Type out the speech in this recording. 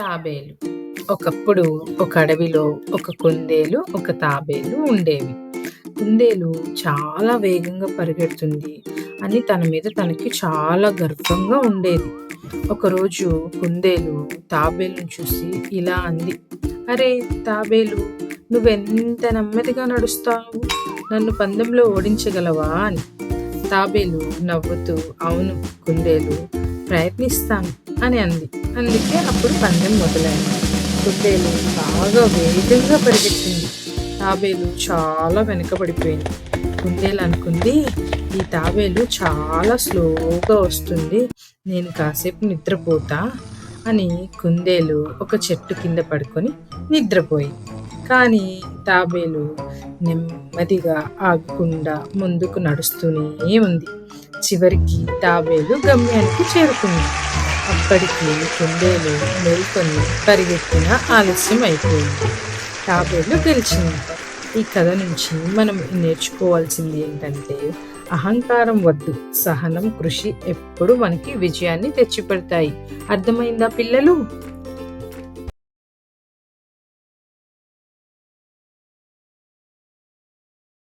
తాబేలు. ఒకప్పుడు ఒక అడవిలో ఒక కుందేలు, ఒక తాబేలు ఉండేవి. కుందేలు చాలా వేగంగా పరిగెడుతుంది అని తన మీద తనకి చాలా గర్వంగా ఉండేది. ఒకరోజు కుందేలు తాబేలును చూసి ఇలా అంది, "అరే తాబేలు, నువ్వెంత నెమ్మదిగా నడుస్తావు, నన్ను పందెంలో ఓడించగలవా" అని. తాబేలు నవ్వుతూ, "అవును కుందేలు, ప్రయత్నిస్తాను" అని అంది. అందుకే అప్పుడు పందెం మొదలైంది. కుందేలు బాగా వేగంగా పరిగెత్తింది. తాబేలు చాలా వెనకబడిపోయింది. కుందేలు అనుకుంది, ఈ తాబేలు చాలా స్లోగా వస్తుంది, నేను కాసేపు నిద్రపోతా అని కుందేలు ఒక చెట్టు కింద పడుకొని నిద్రపోయింది. కానీ తాబేలు నెమ్మదిగా ఆగకుండా ముందుకు నడుస్తూనే ఉంది. చివరికి తాబేలు గమ్యానికి చేరుకుంది. అప్పటికి కుందేలు మేల్కొని పరిగెత్తిన ఆలస్యం అయిపోయింది. తాబేలు గెలిచింది. ఈ కథ నుంచి మనం నేర్చుకోవాల్సింది ఏంటంటే, అహంకారం వద్దు, సహనం, కృషి ఎప్పుడు మనకి విజయాన్ని తెచ్చిపెడతాయి. అర్థమైందా పిల్లలు?